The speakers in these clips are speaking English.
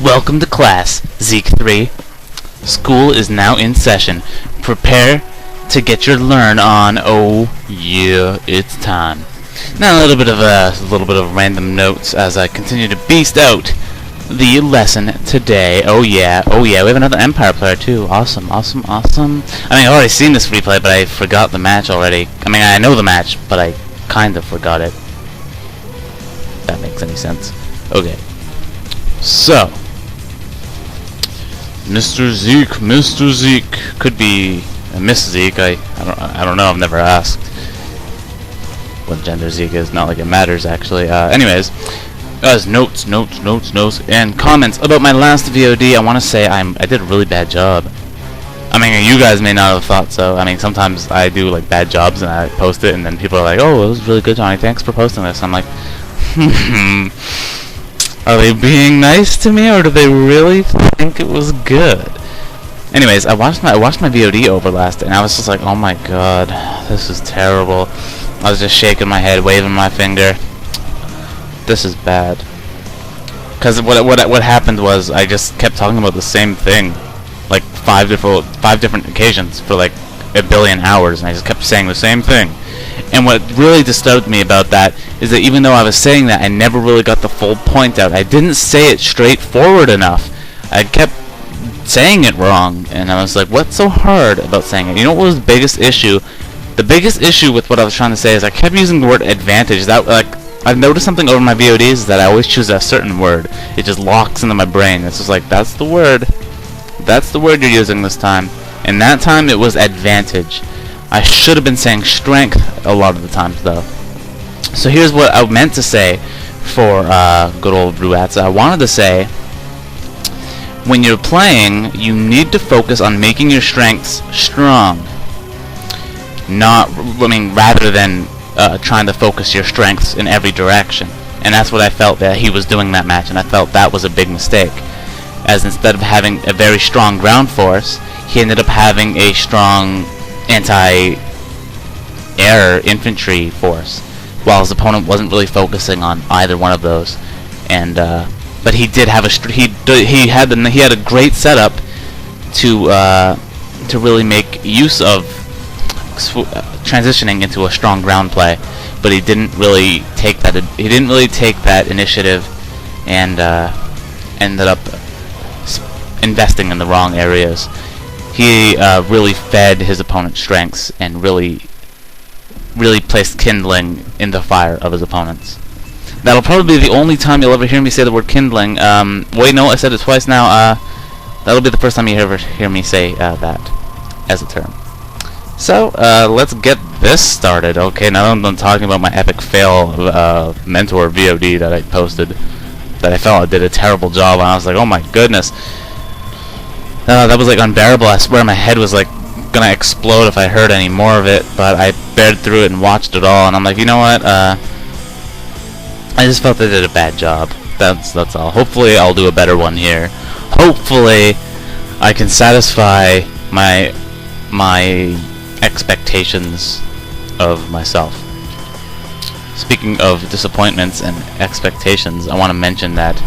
Welcome to class, Zeke3. School is now in session. Prepare to get your learn on. Oh yeah, it's time. Now a little bit of random notes as I continue to beast out the lesson today. Oh yeah, we have another Empire player too. Awesome. I mean, I've already seen this replay, but I forgot the match already. I mean, I know the match, but I kind of forgot it. If that makes any sense. Okay. So, Mr. Zeke could be Miss Zeke. I don't know. I've never asked what gender Zeke is. Not like it matters actually. Anyways, as notes, and comments about my last VOD. I want to say I did a really bad job. I mean, you guys may not have thought so. I mean, sometimes I do like bad jobs and I post it, and then people are like, "Oh, it was really good, Johnny. Thanks for posting this." I'm like, are they being nice to me, or do they really think it was good? Anyways, I watched my VOD over last, and I was just like, oh my god, this is terrible. I was just shaking my head, waving my finger. This is bad. Because what happened was I just kept talking about the same thing, like five different occasions for like a billion hours, and I just kept saying the same thing. And what really disturbed me about that is that even though I was saying that, I never really got the full point out. I didn't say it straightforward enough. I kept saying it wrong, and I was like, what's so hard about saying it? You know what was the biggest issue? The biggest issue with what I was trying to say is I kept using the word advantage. That, like, I've noticed something over my VODs is that I always choose a certain word. It just locks into my brain. It's just like, that's the word. That's the word you're using this time. And that time it was advantage. I should have been saying strength a lot of the times, though. So here's what I meant to say for good old Ruats. I wanted to say, when you're playing, you need to focus on making your strengths strong. Rather than trying to focus your strengths in every direction. And that's what I felt that he was doing that match, and I felt that was a big mistake. As instead of having a very strong ground force, he ended up having a strong anti-air infantry force, while his opponent wasn't really focusing on either one of those. And but he did have he had a great setup to really make use of transitioning into a strong ground play, but he didn't really take that. He didn't really take that initiative, and ended up investing in the wrong areas. He really fed his opponent's strengths and really placed kindling in the fire of his opponents. That'll probably be the only time you'll ever hear me say the word kindling. Wait, no, I said it twice now. That'll be the first time you ever hear me say that as a term. So, let's get this started. Okay, now that I'm done talking about my epic fail mentor VOD that I posted, that I felt I did a terrible job on. I was like, oh my goodness. That was like unbearable. I swear my head was like gonna explode if I heard any more of it, but I bared through it and watched it all, and I'm like, you know what, I just felt I did a bad job. That's all. Hopefully I'll do a better one here. Hopefully I can satisfy my expectations of myself. Speaking of disappointments and expectations, I want to mention that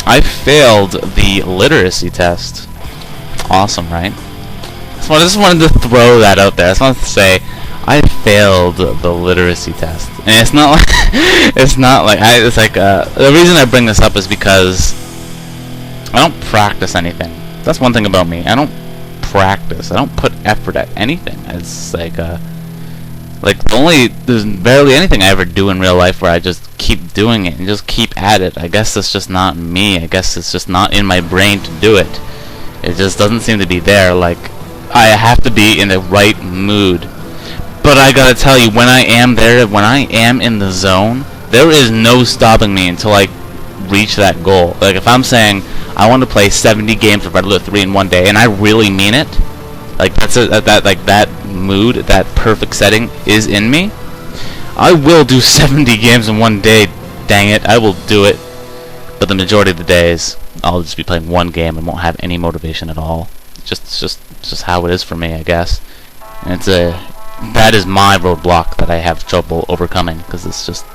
I failed the literacy test. Awesome, right? So I just wanted to throw that out there. I just wanted to say I failed the literacy test, and it's not like the reason I bring this up is because I don't practice anything. That's one thing about me. I don't practice. I don't put effort at anything. It's there's barely anything I ever do in real life where I just keep doing it and just keep at it. I guess it's just not me. I guess it's just not in my brain to do it. It just doesn't seem to be there. Like, I have to be in the right mood. But I gotta tell you, when I am there, when I am in the zone, there is no stopping me until I reach that goal. Like, if I'm saying I want to play 70 games of Red Alert 3 in one day, and I really mean it, like that mood, that perfect setting is in me, I will do 70 games in one day. Dang it, I will do it. But the majority of the days, I'll just be playing one game and won't have any motivation at all. Just how it is for me, I guess. And that is my roadblock that I have trouble overcoming, because it's just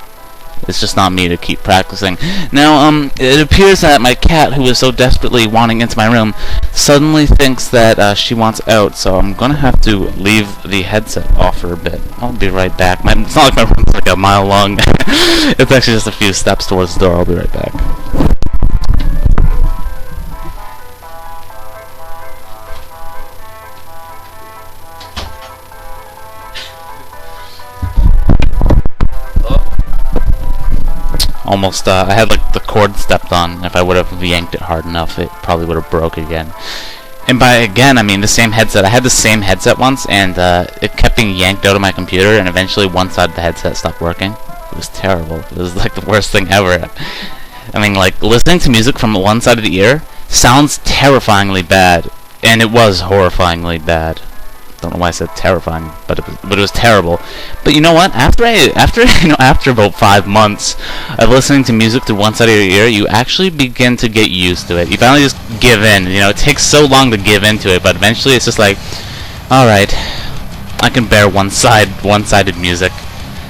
It's just not me to keep practicing. Now, it appears that my cat, who is so desperately wanting into my room, suddenly thinks that she wants out, so I'm gonna have to leave the headset off for a bit. I'll be right back. It's not like my room's like a mile long. It's actually just a few steps towards the door. I'll be right back. Almost, I had like the cord stepped on. If I would have yanked it hard enough, it probably would have broke again. And by again, I mean the same headset. I had the same headset once, and it kept being yanked out of my computer, and eventually one side of the headset stopped working. It was terrible. It was like the worst thing ever. I mean, like, listening to music from one side of the ear sounds terrifyingly bad, and it was horrifyingly bad. Don't know why I said terrifying, but it was terrible. But you know what? After about 5 months of listening to music through one side of your ear, you actually begin to get used to it. You finally just give in. You know, it takes so long to give into it, but eventually it's just like, all right, I can bear one-sided music.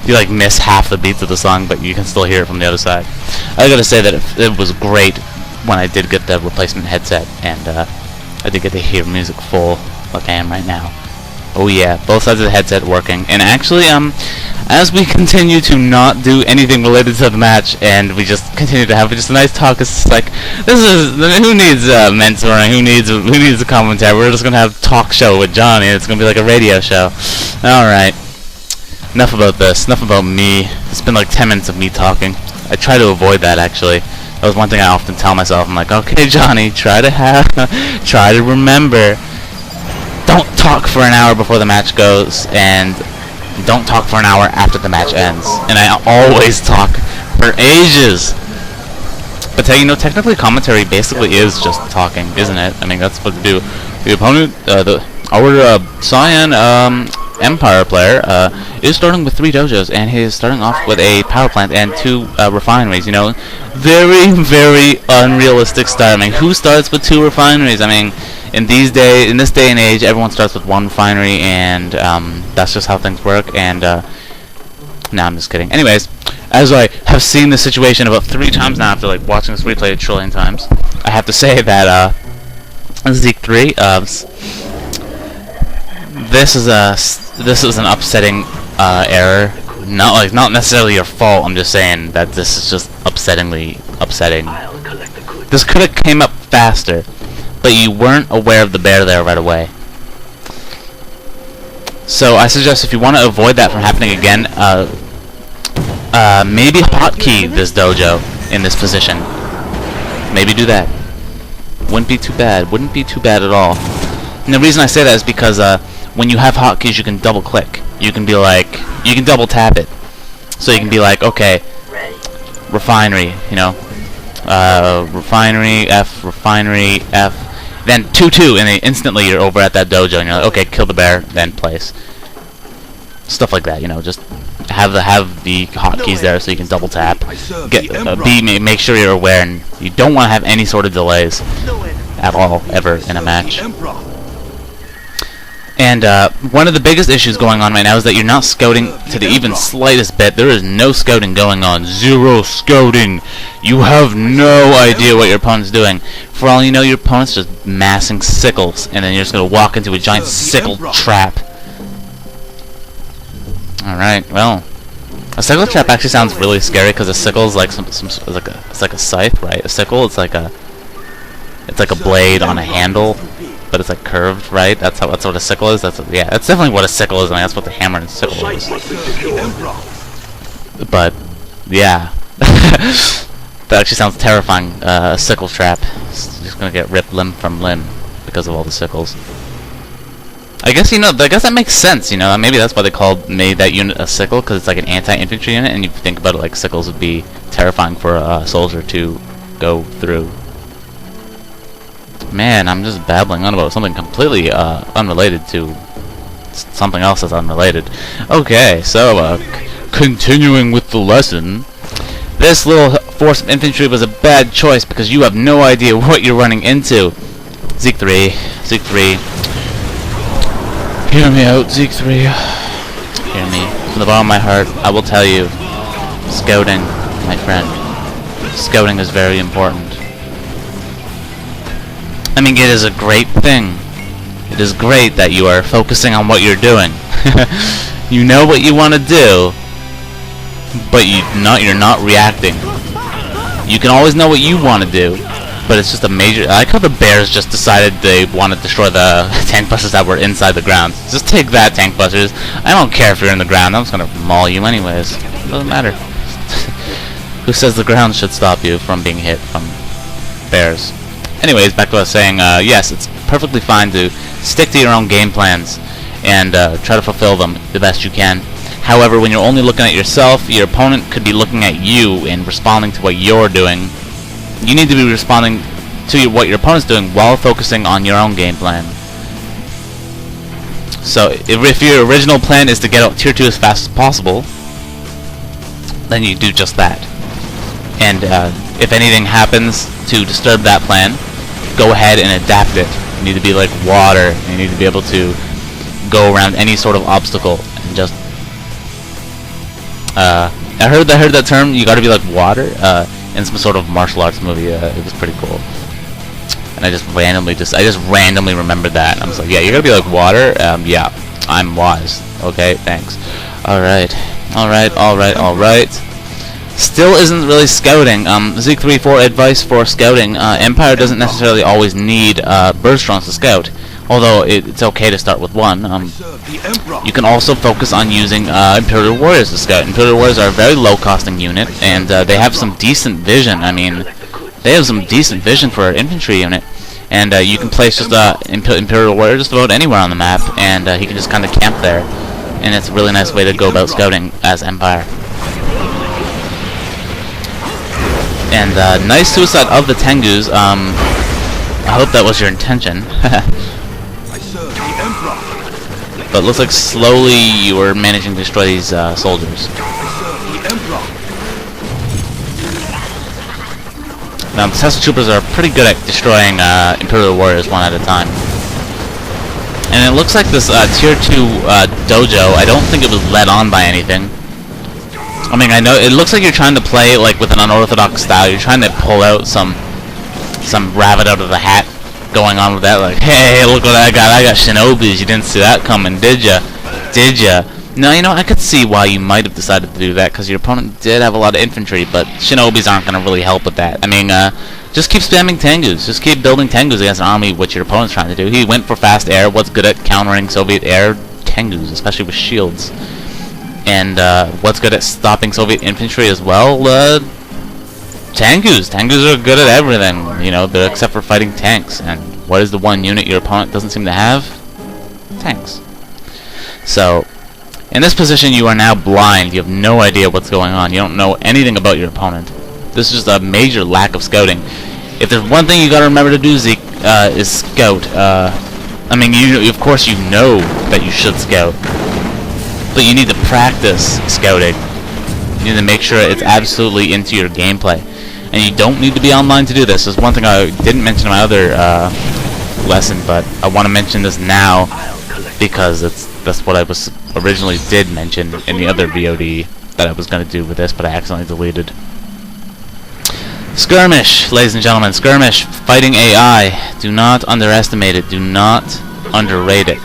You like miss half the beats of the song, but you can still hear it from the other side. I gotta say that it was great when I did get the replacement headset, and I did get to hear music full like I am right now. Oh yeah, both sides of the headset working. And actually, as we continue to not do anything related to the match, and we just continue to have just a nice talk, it's just like, who needs mentoring? Who needs a commentary? We're just gonna have a talk show with Johnny. It's gonna be like a radio show. All right. Enough about this. Enough about me. It's been like 10 minutes of me talking. I try to avoid that, actually. That was one thing I often tell myself. I'm like, okay, Johnny, try to remember. Don't talk for an hour before the match goes, and don't talk for an hour after the match ends. And I always talk for ages. But you know, technically commentary basically is just talking, isn't it? I mean, that's what to do. The opponent, our Cyan Empire player is starting with 3 dojos, and he is starting off with a power plant and 2 refineries. You know, very, very unrealistic start. I mean, who starts with 2 refineries? I mean, in this day and age, everyone starts with 1 refinery, and that's just how things work. And no, I'm just kidding. Anyways, as I have seen the situation about 3 times now after like watching this replay a trillion times, I have to say that Zeke3, this is an upsetting error. Not necessarily your fault. I'm just saying that this is just upsettingly upsetting. This could have came up faster, but you weren't aware of the bear there right away. So I suggest if you want to avoid that from happening again, maybe hotkey this dojo in this position. Maybe do that. Wouldn't be too bad. Wouldn't be too bad at all. And the reason I say that is because when you have hotkeys, you can double click. You can be like, you can double tap it. So you can be like, okay, refinery, you know, refinery F, then 2-2, and then instantly you're over at that dojo, and you're like, okay, kill the bear, then place. Stuff like that, you know, just have the hotkeys there so you can double tap. Make sure you're aware, and you don't want to have any sort of delays at all, ever, in a match. And one of the biggest issues going on right now is that you're not scouting to the even slightest bit. There is no scouting going on. Zero scouting. You have no idea what your opponent's doing. For all you know, your opponent's just massing sickles, and then you're just going to walk into a giant sickle trap. Alright, well, a sickle trap actually sounds really scary because a sickle is like it's like a scythe, right? A sickle, it's like a blade on a handle, but it's like curved, right? That's what a sickle is. That's definitely what a sickle is. I mean, that's what the hammer and sickle is. But yeah, that actually sounds terrifying. A sickle trap. It's just gonna get ripped limb from limb because of all the sickles. I guess that makes sense. You know, maybe that's why they made that unit a sickle, because it's like an anti-infantry unit, and you think about it, like sickles would be terrifying for a soldier to go through. Man, I'm just babbling on about something completely unrelated to something else that's unrelated. Okay, so continuing with the lesson, this little force of infantry was a bad choice because you have no idea what you're running into. Zeke3, hear me out, Zeke3. Hear me from the bottom of my heart. I will tell you, scouting my friend. Scouting is very important. I mean, it is a great thing. It is great that you are focusing on what you're doing. You know what you want to do, but you're not reacting. You can always know what you want to do, but it's just a major... I like how the bears just decided they want to destroy the tank busters that were inside the ground. Just take that, tank busters. I don't care if you're in the ground. I'm just gonna maul you anyways. It doesn't matter. Who says the ground should stop you from being hit from bears? Anyways, back to what I was saying. Yes, it's perfectly fine to stick to your own game plans and try to fulfill them the best you can. However, when you're only looking at yourself, your opponent could be looking at you and responding to what you're doing. You need to be responding to what your opponent's doing while focusing on your own game plan. So, if your original plan is to get out Tier 2 as fast as possible, then you do just that. And if anything happens to disturb that plan, go ahead and adapt it. You need to be like water. You need to be able to go around any sort of obstacle and just... I heard that term. You got to be like water in some sort of martial arts movie. It was pretty cool, and I just randomly remembered that. And I was like, yeah, you got to be like water. Yeah, I'm wise. Okay, thanks. All right. Still isn't really scouting. Zeke3 for advice for scouting. Empire doesn't necessarily always need Birdstrongs to scout, although it's okay to start with one. You can also focus on using Imperial Warriors to scout. Imperial Warriors are a very low-costing unit, and they have some decent vision. I mean, they have some decent vision for an infantry unit. And you can place just Imperial Warrior just about anywhere on the map, and he can just kind of camp there. And it's a really nice way to go about scouting as Empire. And nice suicide of the Tengus. I hope that was your intention. But it looks like slowly you were managing to destroy these soldiers. Now the Tesla Troopers are pretty good at destroying Imperial Warriors one at a time. And it looks like this Tier 2 dojo, I don't think it was led on by anything. I mean, I know it looks like you're trying to play like with an unorthodox style. You're trying to pull out some rabbit out of the hat going on with that. Like, hey, look what I got! I got shinobis. You didn't see that coming, did ya? Did ya? No, you know, I could see why you might have decided to do that, because your opponent did have a lot of infantry, but shinobis aren't going to really help with that. I mean, just keep spamming Tengus. Just keep building Tengus against an army, which your opponent's trying to do. He went for fast air. What's good at countering Soviet air? Tengus, especially with shields. And what's good at stopping Soviet infantry as well? Tengus. Tengus are good at everything, you know, except for fighting tanks. And what is the one unit your opponent doesn't seem to have? Tanks. So, in this position, you are now blind. You have no idea what's going on. You don't know anything about your opponent. This is just a major lack of scouting. If there's one thing you gotta remember to do, Zeke, is scout. I mean, of course you know that you should scout, but you need to practice scouting. You need to make sure it's absolutely into your gameplay. And you don't need to be online to do this. There's one thing I didn't mention in my other lesson, but I want to mention this now because that's what I was originally did mention in the other VOD that I was going to do with this, but I accidentally deleted. Skirmish, ladies and gentlemen. Skirmish, fighting AI. Do not underestimate it. Do not underrate it.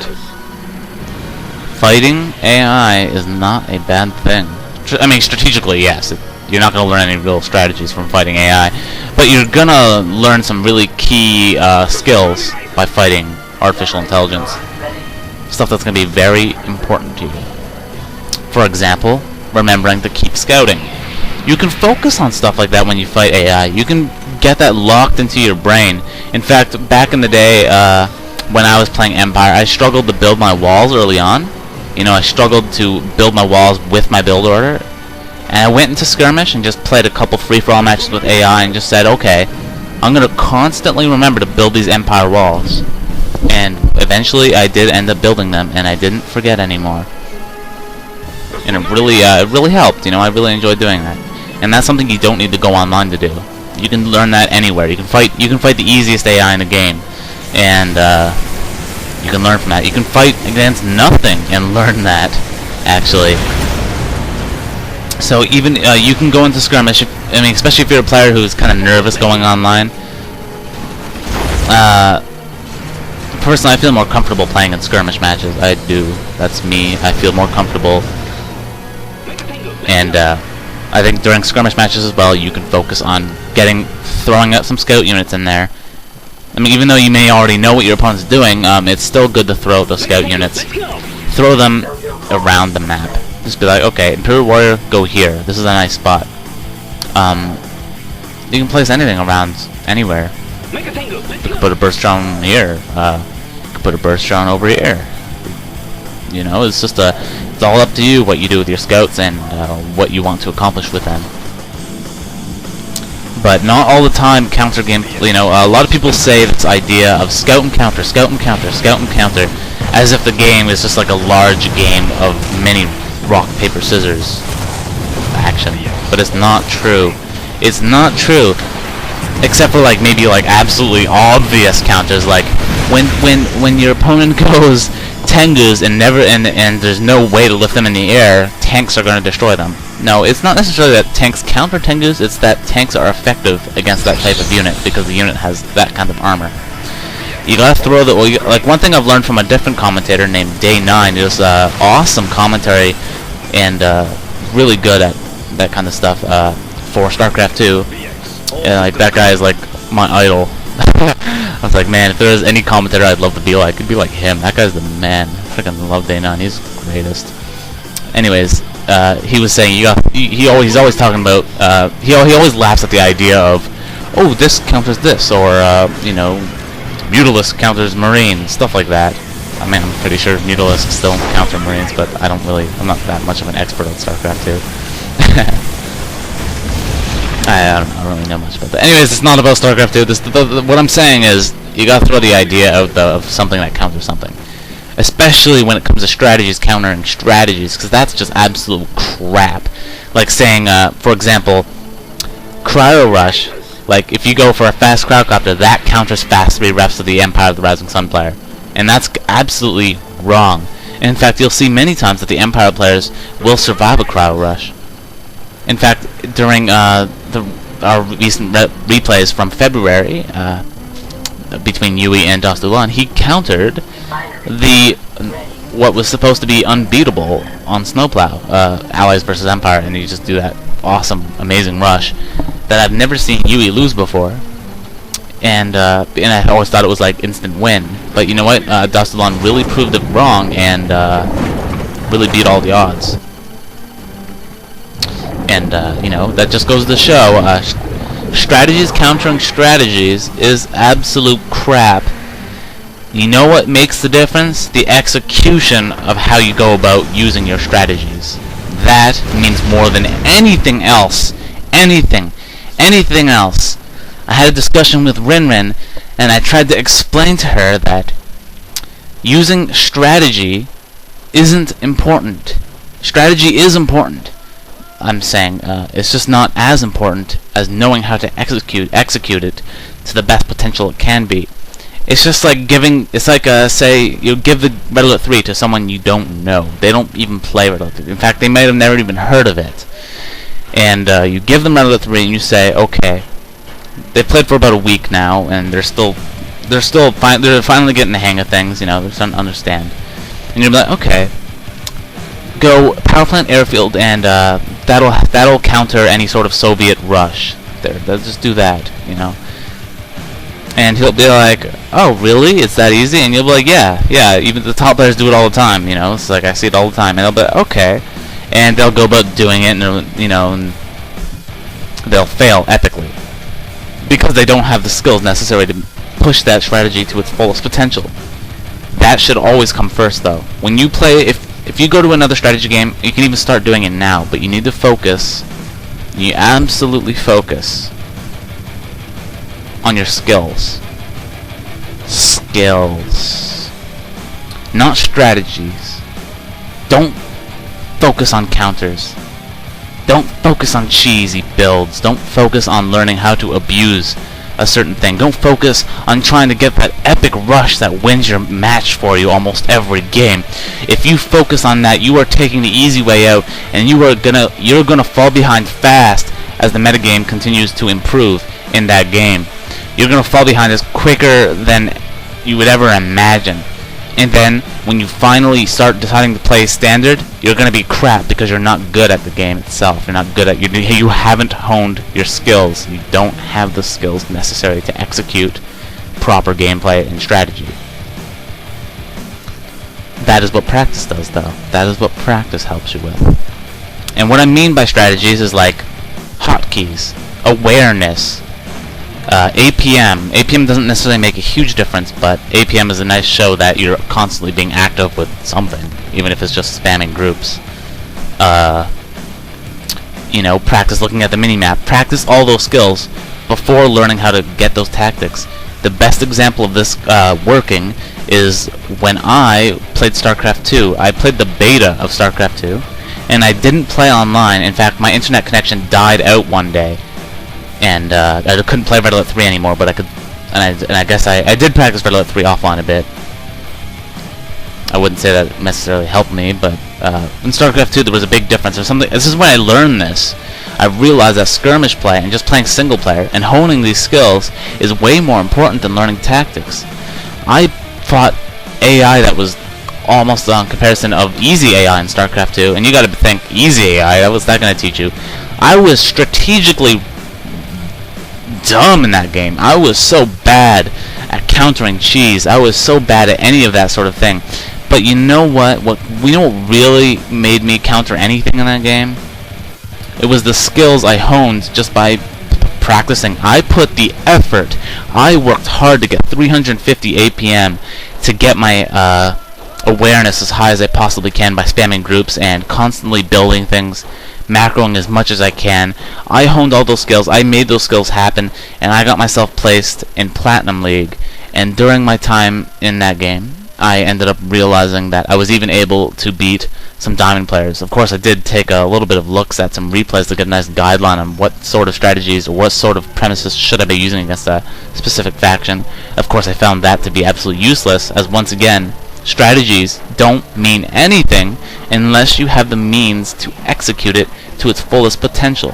Fighting AI is not a bad thing. I mean, strategically, yes. You're not going to learn any real strategies from fighting AI, but you're going to learn some really key skills by fighting artificial intelligence. Stuff that's going to be very important to you. For example, remembering to keep scouting. You can focus on stuff like that when you fight AI. You can get that locked into your brain. In fact, back in the day, when I was playing Empire, I struggled to build my walls early on. You know, I struggled to build my walls with my build order. And I went into Skirmish and just played a couple free-for-all matches with AI and just said, okay, I'm going to constantly remember to build these Empire walls. And eventually I did end up building them, and I didn't forget anymore. And it really helped. You know, I really enjoyed doing that. And that's something you don't need to go online to do. You can learn that anywhere. You can fight the easiest AI in the game, and you can learn from that. You can fight against nothing and learn that, actually. So even you can go into skirmish. I mean, especially if you're a player who's kind of nervous going online. Personally, I feel more comfortable playing in skirmish matches. I do. That's me. I feel more comfortable. And I think during skirmish matches as well, you can focus on throwing out some scout units in there. I mean, even though you may already know what your opponent's doing, it's still good to throw out those scout units. Throw them around the map. Just be like, okay, Imperial Warrior, go here. This is a nice spot. You can place anything around anywhere. You can put a burst drone here. You can put a burst drone over here. You know, it's just it's all up to you what you do with your scouts and what you want to accomplish with them. But not all the time counter game. You know, a lot of people say this idea of scout and counter, scout and counter, scout and counter, as if the game is just like a large game of many rock paper scissors action. But it's not true. It's not true. Except for like maybe like absolutely obvious counters, like when your opponent goes Tengus and there's no way to lift them in the air, tanks are going to destroy them. No, it's not necessarily that tanks counter Tengus, it's that tanks are effective against that type of unit because the unit has that kind of armor. You gotta throw the like one thing I've learned from a different commentator named Day9. He was awesome commentary and really good at that kind of stuff for StarCraft 2. And like that guy is like my idol. I was like, man, if there was any commentator I'd love to be like, it'd be like him. That guy's the man. I freaking love Day9. He's the greatest. Anyways, he was saying he's always talking about he always laughs at the idea of, oh, this counters this, or you know, Mutalisk counters Marine, stuff like that. I mean, I'm pretty sure Mutalisk still counter Marines, but I'm not that much of an expert on StarCraft 2. I don't really know much about that. Anyways, it's not about StarCraft 2. What I'm saying is, you gotta throw the idea out of something that counters something. Especially when it comes to strategies countering strategies, because that's just absolute crap. Like saying, for example, Cryo Rush, like if you go for a fast Cryocopter, that counters fast 3 refs of the Empire of the Rising Sun player. And that's absolutely wrong. In fact, you'll see many times that the Empire players will survive a Cryo Rush. In fact, during our recent replays from February, between Yui and Dostulan, he countered what was supposed to be unbeatable on Snowplow, Allies versus Empire, and you just do that awesome, amazing rush that I've never seen Yui lose before. And I always thought it was like instant win, but you know what? Dostulan really proved it wrong and really beat all the odds. And, you know, that just goes to show, strategies countering strategies is absolute crap. You know what makes the difference? The execution of how you go about using your strategies. That means more than anything else. Anything else. I had a discussion with Rinrin, and I tried to explain to her that using strategy isn't important. Strategy is important. I'm saying it's just not as important as knowing how to execute it to the best potential it can be. It's just like say you give the Red Alert 3 to someone you don't know. They don't even play Red Alert 3. In fact, they might have never even heard of it. And you give them Red Alert 3 and you say, okay, they played for about a week now, and they're finally getting the hang of things. You know, they're starting to understand. And you're like, okay, go power plant, airfield, and that'll counter any sort of Soviet rush. They'll just do that, you know. And he'll be like, oh, really? It's that easy? And you'll be like, yeah. Even the top players do it all the time, you know. It's like I see it all the time, and they'll be like, okay. And they'll go about doing it, and you know, and they'll fail epically because they don't have the skills necessary to push that strategy to its fullest potential. That should always come first, though. When you play, if you go to another strategy game, you can even start doing it now, but you need to focus. You absolutely focus on your skills. Skills. Not strategies. Don't focus on counters. Don't focus on cheesy builds. Don't focus on learning how to abuse a certain thing. Don't focus on trying to get that epic rush that wins your match for you almost every game. If you focus on that, you are taking the easy way out, and you're gonna fall behind fast as the metagame continues to improve in that game. You're gonna fall behind as quicker than you would ever imagine. And then when you finally start deciding to play standard, you're gonna be crap because you're not good at the game itself. You're not good at you haven't honed your skills. You don't have the skills necessary to execute proper gameplay and strategy. That is what practice does, though. That is what practice helps you with. And what I mean by strategies is like hotkeys, awareness, APM. APM doesn't necessarily make a huge difference, but APM is a nice show that you're constantly being active with something, even if it's just spamming groups. You know, practice looking at the minimap. Practice all those skills before learning how to get those tactics. The best example of this working is when I played StarCraft 2. I played the beta of StarCraft 2, and I didn't play online. In fact, my internet connection died out one day, and I couldn't play Red Alert 3 anymore, but I could, and I guess I did practice Red Alert 3 offline a bit. I wouldn't say that necessarily helped me, but in StarCraft 2 there was a big difference. There's something. This is when I learned this. I realized that skirmish play and just playing single player and honing these skills is way more important than learning tactics. I fought AI that was almost on comparison of easy AI in StarCraft 2, and you got to think easy AI. What's that going to teach you? I was strategically dumb in that game. I was so bad at countering cheese. I was so bad at any of that sort of thing. But you know what? What really made me counter anything in that game? It was the skills I honed just by practicing. I put the effort. I worked hard to get 350 APM to get my awareness as high as I possibly can by spamming groups and constantly building things, macroing as much as I can. I honed all those skills. I made those skills happen, and I got myself placed in Platinum League. And during my time in that game, I ended up realizing that I was even able to beat some Diamond players. Of course, I did take a little bit of looks at some replays to get a nice guideline on what sort of strategies or what sort of premises should I be using against a specific faction. Of course, I found that to be absolutely useless, as once again, strategies don't mean anything unless you have the means to execute it to its fullest potential.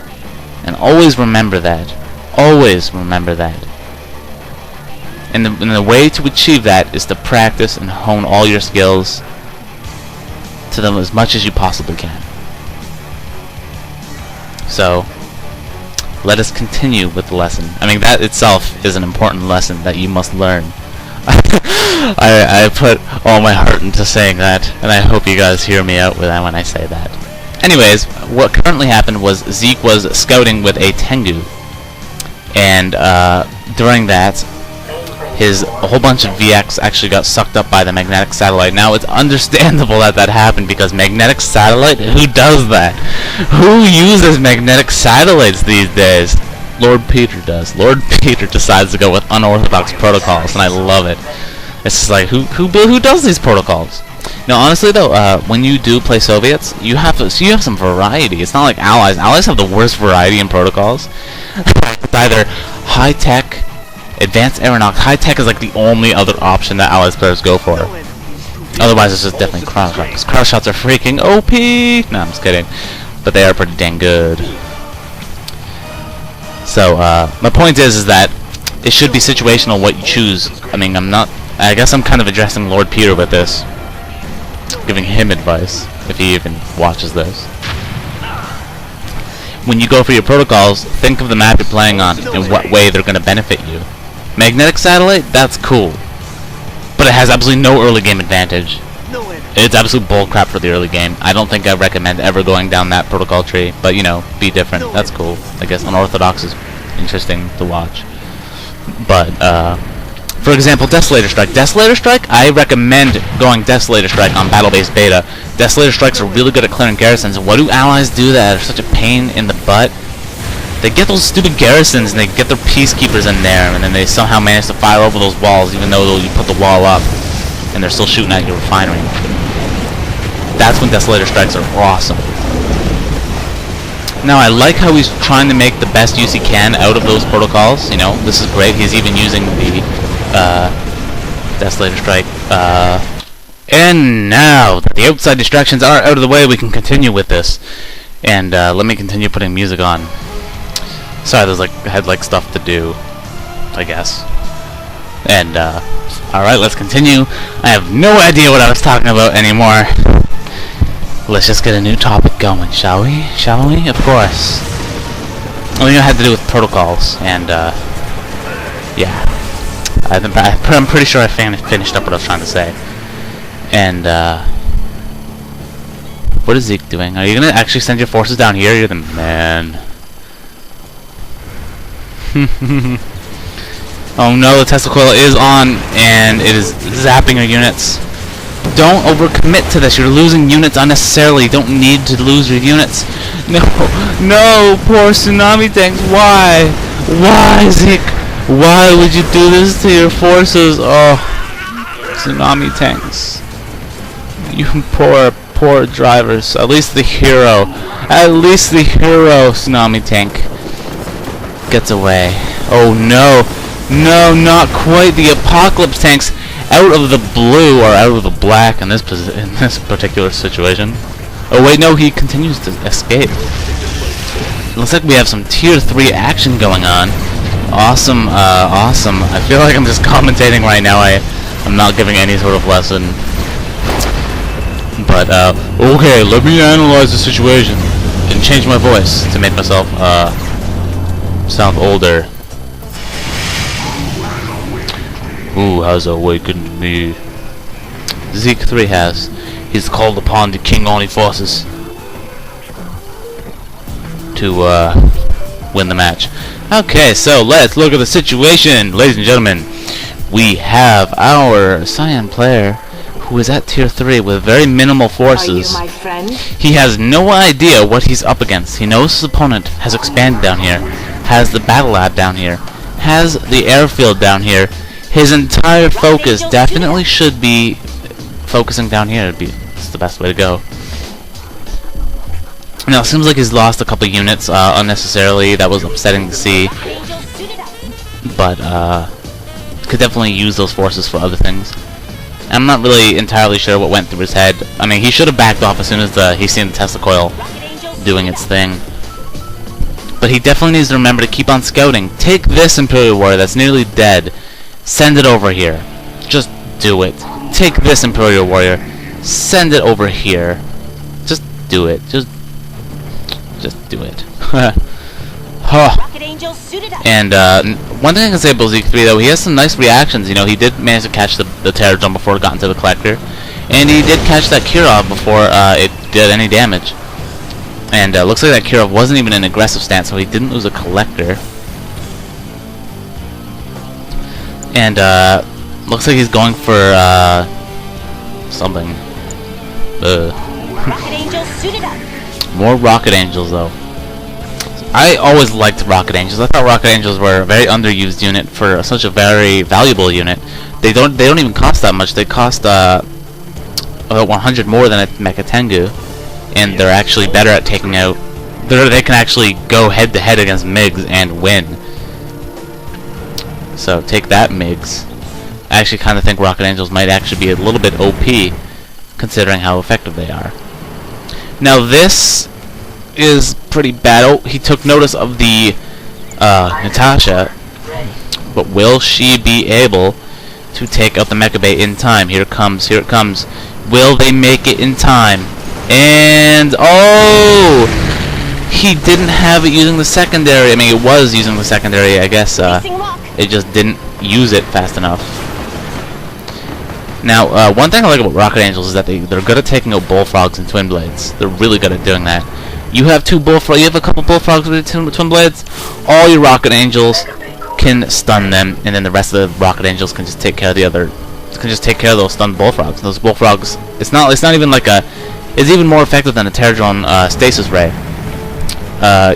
And always remember that. Always remember that. And the way to achieve that is to practice and hone all your skills to them as much as you possibly can. So, let us continue with the lesson. I mean, that itself is an important lesson that you must learn. I put all my heart into saying that, and I hope you guys hear me out with that when I say that. Anyways, what currently happened was Zeke was scouting with a Tengu, and during that, a whole bunch of VX actually got sucked up by the magnetic satellite. Now, it's understandable that that happened, because magnetic satellite? Who does that? Who uses magnetic satellites these days? Lord Peter does. Lord Peter decides to go with unorthodox protocols, and I love it. It's just like, who does these protocols? Now, honestly though, when you do play Soviets, you have some variety. It's not like Allies. Allies have the worst variety in protocols. It's either high-tech, advanced aeronautics. High-tech is like the only other option that Allies players go for. Otherwise, it's just definitely cross shots. Cross shots are freaking OP! No, I'm just kidding. But they are pretty dang good. So, my point is that it should be situational what you choose. I mean, I guess I'm kind of addressing Lord Peter with this. Giving him advice, if he even watches this. When you go for your protocols, think of the map you're playing on and what way they're going to benefit you. Magnetic satellite? That's cool. But it has absolutely no early game advantage. It's absolute bullcrap for the early game. I don't think I recommend ever going down that protocol tree. But, you know, be different. That's cool. I guess unorthodox is interesting to watch. But, for example, Desolator Strike. Desolator Strike? I recommend going Desolator Strike on battle-based beta. Desolator Strikes are really good at clearing garrisons. What do allies do that are such a pain in the butt? They get those stupid garrisons and they get their peacekeepers in there, and then they somehow manage to fire over those walls even though you put the wall up and they're still shooting at your refinery. That's when Desolator Strikes are awesome. Now I like how he's trying to make the best use he can out of those protocols. You know, this is great. He's even using the Desolator Strike. And now that the outside distractions are out of the way, we can continue with this. And let me continue putting music on. Sorry, I had like stuff to do, I guess. And alright, let's continue. I have no idea what I was talking about anymore. Let's just get a new topic going, shall we? Shall we? Of course. Well, you know, it had to do with protocols, and yeah. I'm pretty sure I finished up what I was trying to say. And what is Zeke doing? Are you gonna actually send your forces down here? You're the man. Oh no, the Tesla coil is on, and it is zapping your units. Don't overcommit to this. You're losing units unnecessarily. You don't need to lose your units. No, no, poor tsunami tanks. Why? Why, Zeke? Why would you do this to your forces? Oh, tsunami tanks. You poor drivers. At least the hero. At least the hero tsunami tank gets away. Oh no. No, not quite. The apocalypse tanks out of the blue or out of the black in this particular situation. Oh wait, no, he continues to escape. Looks like we have some tier 3 action going on. Awesome, awesome. I feel like I'm just commentating right now. I'm not giving any sort of lesson. But okay, let me analyze the situation and change my voice to make myself sound older. Who has awakened me? Zeke3 has. He's called upon the King Oni forces to win the match. Okay, so let's look at the situation, ladies and gentlemen. We have our Cyan player who is at tier 3 with very minimal forces. Are you my friend? He has no idea what he's up against. He knows his opponent has expanded down here, has the battle lab down here, has the airfield down here. His entire focus definitely should be focusing down here. It's the best way to go. Now, it seems like he's lost a couple units unnecessarily. That was upsetting to see. But, could definitely use those forces for other things. I'm not really entirely sure what went through his head. I mean, he should have backed off as soon as he seen the Tesla coil doing its thing. But he definitely needs to remember to keep on scouting. Take this Imperial Warrior that's nearly dead. Send it over here. Just do it. Take this Imperial Warrior. Send it over here. Just do it. Just do it. And one thing I can say about Zeke3 though, he has some nice reactions. You know, he did manage to catch the Terror Drum before it got into the collector, and he did catch that Kirov before it did any damage. And looks like that Kirov wasn't even in an aggressive stance, so he didn't lose a collector. And looks like he's going for something. Rocket Angels suited up. More Rocket Angels though. I always liked Rocket Angels. I thought Rocket Angels were a very underused unit for such a very valuable unit. They don't even cost that much. They cost about 100 more than a Mecha Tengu, and they're actually better at taking out. They can actually go head to head against MiGs and win. So take that, MiGs. I actually kind of think Rocket Angels might actually be a little bit OP, considering how effective they are. Now this is pretty bad. Oh, he took notice of the Natasha, but will she be able to take out the Mecha Bay in time? Here it comes, here it comes. Will they make it in time? And oh, he didn't have it using the secondary. I mean, it was using the secondary, I guess. It just didn't use it fast enough. Now, one thing I like about Rocket Angels is that they're good at taking out bullfrogs and twin blades. They're really good at doing that. You have you have a couple bullfrogs with twin blades. All your Rocket Angels can stun them, and then the rest of the Rocket Angels can just take care of those stunned bullfrogs. Those bullfrogs, it's not even like it's even more effective than a Terror Drone stasis ray.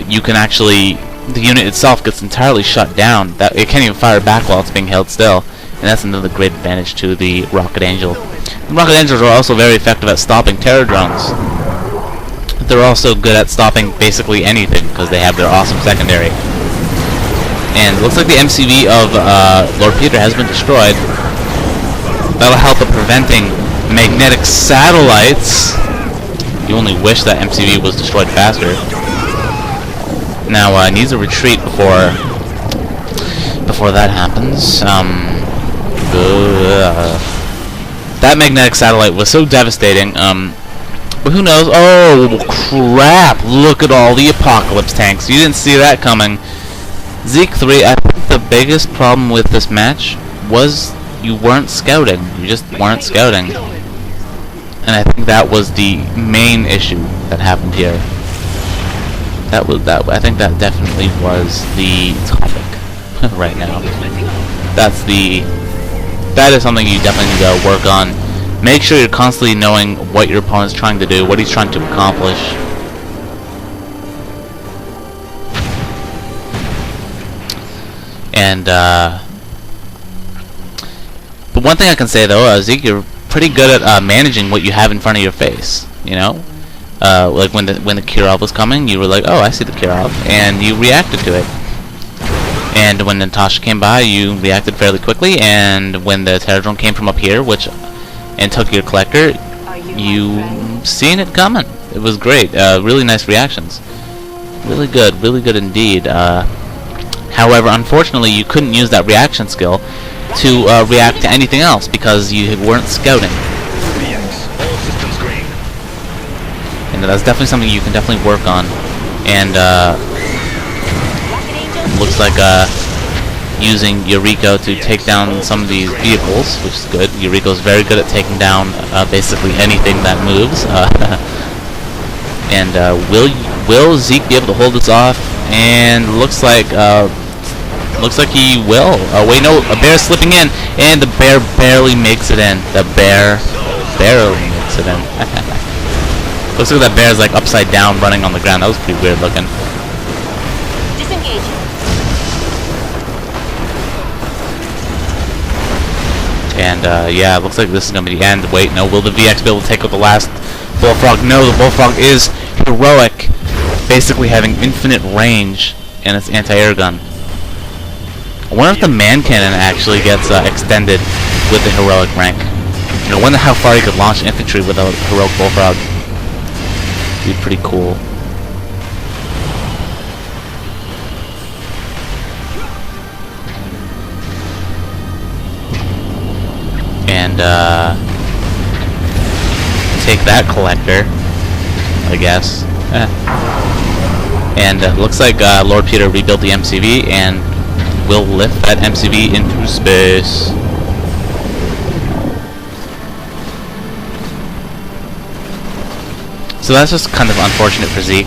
You can actually, the unit itself gets entirely shut down. That it can't even fire back while it's being held still. And that's another great advantage to the Rocket Angel. The Rocket Angels are also very effective at stopping Terror Drones. they're also good at stopping basically anything because they have their awesome secondary. And it looks like the MCV of Lord Peter has been destroyed. That'll help with preventing magnetic satellites. You only wish that MCV was destroyed faster. Now needs a retreat before that happens. That magnetic satellite was so devastating. But who knows? Oh crap! Look at all the apocalypse tanks. You didn't see that coming. Zeke3, I think the biggest problem with this match was you weren't scouting. You just weren't scouting. And I think that was the main issue that happened here. I think that definitely was the topic right now. That is something you definitely need to work on. Make sure you're constantly knowing what your opponent's trying to do, what he's trying to accomplish. And but one thing I can say though, Zeke, you're pretty good at managing what you have in front of your face. You know, like when the Kirov was coming, you were like, "Oh, I see the Kirov," and you reacted to it. And when Natasha came by, you reacted fairly quickly. And when the Terradrone came from up here, and took your collector, you seen it coming. It was great. Really nice reactions. Really good indeed. However, unfortunately, you couldn't use that reaction skill to react to anything else because you weren't scouting. And that's definitely something you can definitely work on. And looks like using Yuriko to take down some of these vehicles, which is good. Yuriko is very good at taking down basically anything that moves. And will Zeke be able to hold this off? And looks like he will. Oh wait, no, a bear slipping in, and the bear barely makes it in. The bear barely makes it in. Looks like that bear's like upside down, running on the ground. That was pretty weird looking. Disengage. And yeah, it looks like this is gonna be the end. Wait, no, will the VX be able to take out the last Bullfrog? No, the Bullfrog is heroic, basically having infinite range in its anti-air gun. I wonder if the man cannon actually gets extended with the heroic rank. I wonder how far you could launch infantry with a heroic Bullfrog. It'd be pretty cool. And take that collector, I guess. And looks like Lord Peter rebuilt the MCV and will lift that MCV into space. So that's just kind of unfortunate for Zeke.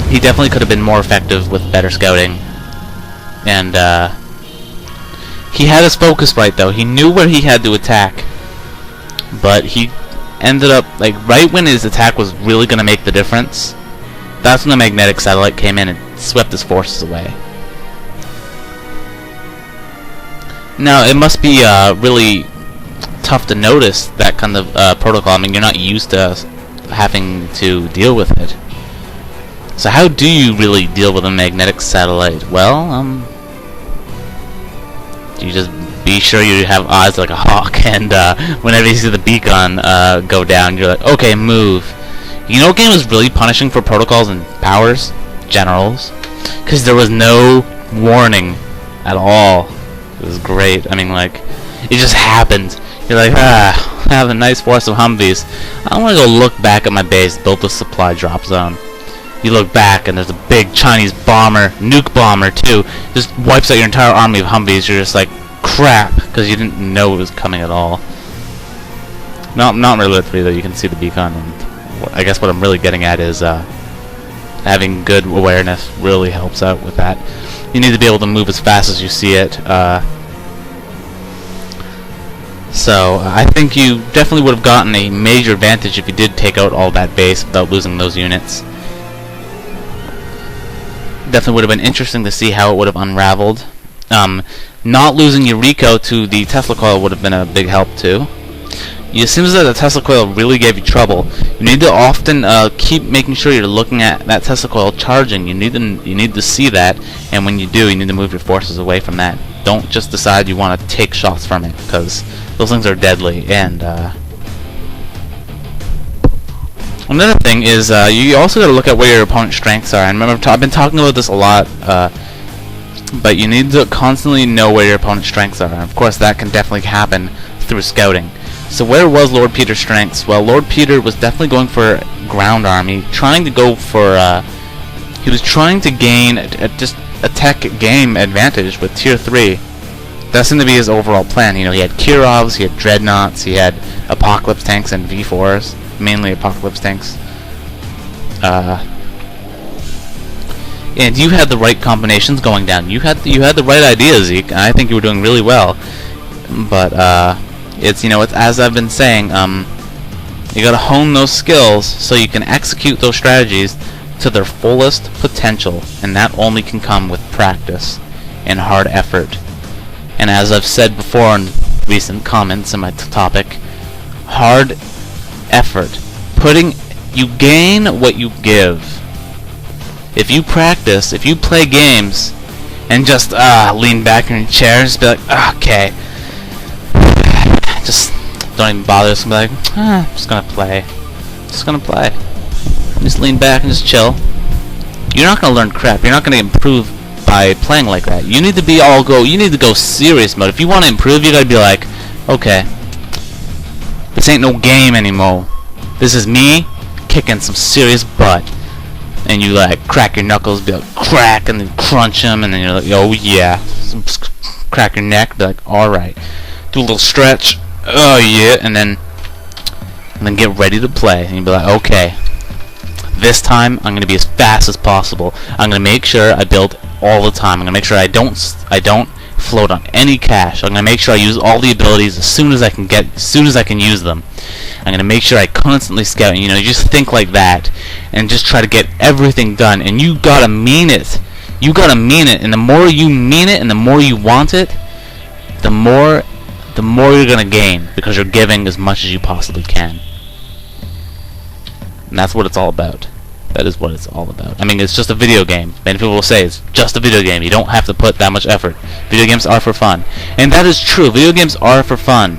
He definitely could have been more effective with better scouting. And he had his focus right though. He knew where he had to attack. But he ended up, like, right when his attack was really going to make the difference, that's when the magnetic satellite came in and swept his forces away. Now, it must be really tough to notice that kind of protocol. I mean, you're not used to having to deal with it. So how do you really deal with a magnetic satellite? Well, you just be sure you have eyes like a hawk, and whenever you see the beacon go down, you're like, okay, move. You know what game was really punishing for protocols and powers? Generals. Because there was no warning at all. It was great. I mean, like, it just happened. You're like, I have a nice force of Humvees. I want to go look back at my base, built a supply drop zone. You look back, and there's a big Chinese bomber, nuke bomber, too. Just wipes out your entire army of Humvees. You're just like, crap, because you didn't know it was coming at all. Not really 3, though. You can see the beacon, and I guess what I'm really getting at is having good awareness really helps out with that. You need to be able to move as fast as you see it. So I think you definitely would have gotten a major advantage if you did take out all that base without losing those units. Definitely would have been interesting to see how it would have unraveled. Not losing Yuriko to the Tesla coil would have been a big help too. it seems that the Tesla coil really gave you trouble. You need to often keep making sure you're looking at that Tesla coil charging. You need to see that, and when you do, you need to move your forces away from that. Don't just decide you want to take shots from it, because those things are deadly. And another thing is you also got to look at where your opponent's strengths are. And remember, I've been talking about this a lot, but you need to constantly know where your opponent's strengths are. And of course, that can definitely happen through scouting. So where was Lord Peter's strengths? Well, Lord Peter was definitely going for ground army, trying to go for, he was trying to gain just a tech game advantage with Tier 3. That seemed to be his overall plan. You know, he had Kirovs, he had Dreadnoughts, he had Apocalypse tanks and V4s, mainly Apocalypse tanks. And you had the right combinations going down. You had the right ideas, Zeke, and I think you were doing really well. But it's, you know, it's, as I've been saying, you gotta hone those skills so you can execute those strategies to their fullest potential, and that only can come with practice and hard effort. And as I've said before in recent comments on my topic, hard effort. You gain what you give. If you practice, if you play games, and just lean back in your chair and just be like, okay, just don't even bother. Just be like, I'm just gonna play. Just lean back and just chill. You're not gonna learn crap. You're not gonna improve by playing like that. You need to be you need to go serious mode. If you want to improve, you gotta be like, okay, this ain't no game anymore. This is me kicking some serious butt. And you like crack your knuckles, be like crack, and then crunch them, and then you're like, oh yeah, crack your neck, be like, all right, do a little stretch, oh yeah, and then get ready to play. And you'll be like, okay, this time I'm gonna be as fast as possible. I'm gonna make sure I build all the time. I'm gonna make sure I don't float on any cash. I'm gonna make sure I use all the abilities as soon as I can use them. I'm gonna make sure I constantly scout. You know, you just think like that, and just try to get everything done. And you gotta mean it. You gotta mean it. And the more you mean it, and the more you want it, the more you're gonna gain, because you're giving as much as you possibly can. And that's what it's all about. That is what it's all about. I mean, it's just a video game. Many people will say it's just a video game. You don't have to put that much effort. Video games are for fun. And that is true. Video games are for fun.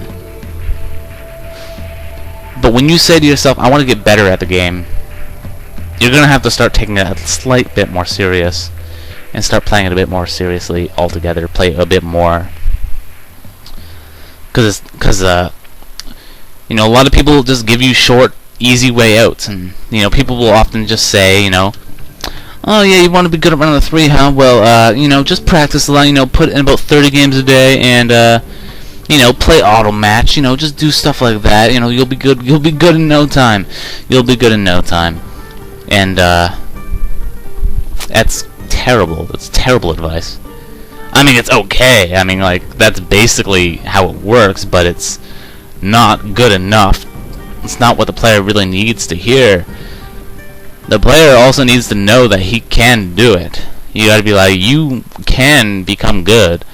But when you say to yourself, I want to get better at the game, you're going to have to start taking it a slight bit more serious and start playing it a bit more seriously altogether. Play a bit more. Because you know, a lot of people just give you short, easy way outs, and you know, people will often just say, you know, oh yeah, you want to be good at running the 3, huh? Well, you know, just practice a lot. You know, put in about 30 games a day, and you know, play auto match. You know, just do stuff like that. You know, you'll be good. You'll be good in no time. You'll be good in no time. And that's terrible. That's terrible advice. I mean, it's okay. I mean, like, that's basically how it works, but it's not good enough. It's not what the player really needs to hear. The player also needs to know that he can do it. You gotta be like, you can become good,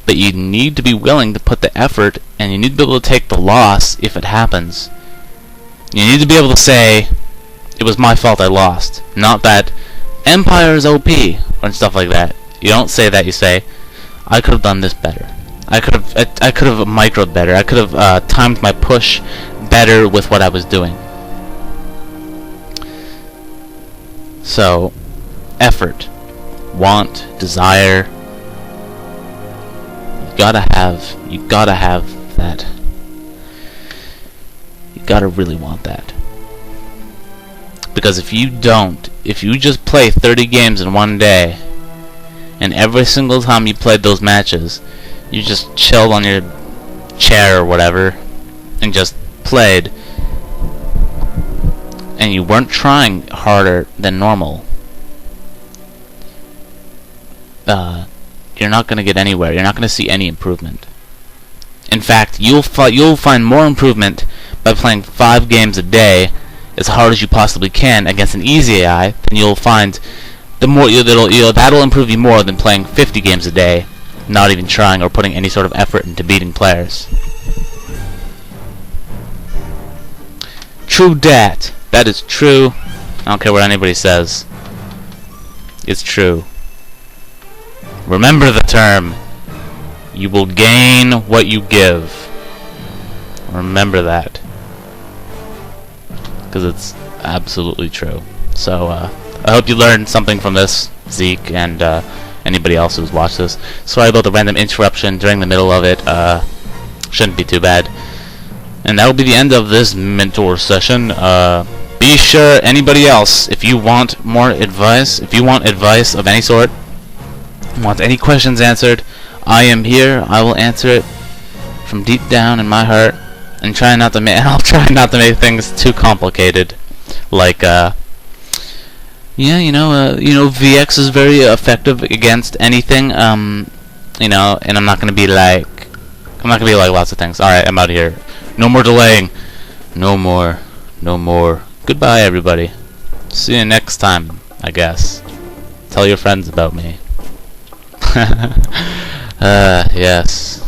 but you need to be willing to put the effort, and you need to be able to take the loss if it happens. You need to be able to say, it was my fault I lost. Not that Empire is OP, or stuff like that. You don't say that, you say, I could have done this better. I could have microed better. I could have timed my push better with what I was doing. So, effort, want, desire. You gotta have that. You gotta really want that. Because if you don't, if you just play 30 games in one day, and every single time you played those matches, you just chilled on your chair or whatever, and just played, and you weren't trying harder than normal, you're not going to get anywhere. You're not going to see any improvement. In fact, you'll find more improvement by playing 5 games a day as hard as you possibly can against an easy AI than you'll find the more that'll improve you more than playing 50 games a day, not even trying or putting any sort of effort into beating players. True dat. That is true. I don't care what anybody says. It's true. Remember the term. You will gain what you give. Remember that. Because it's absolutely true. So, I hope you learned something from this, Zeke, and anybody else who's watched this. Sorry about the random interruption during the middle of it. Shouldn't be too bad. And that will be the end of this mentor session. Be sure, anybody else, if you want more advice, if you want advice of any sort, want any questions answered, I am here. I will answer it from deep down in my heart, and I'll try not to make things too complicated. Like, VX is very effective against anything. And I'm not gonna be like lots of things. All right, I'm out of here. No more delaying. No more. Goodbye, everybody. See you next time, I guess. Tell your friends about me. Yes.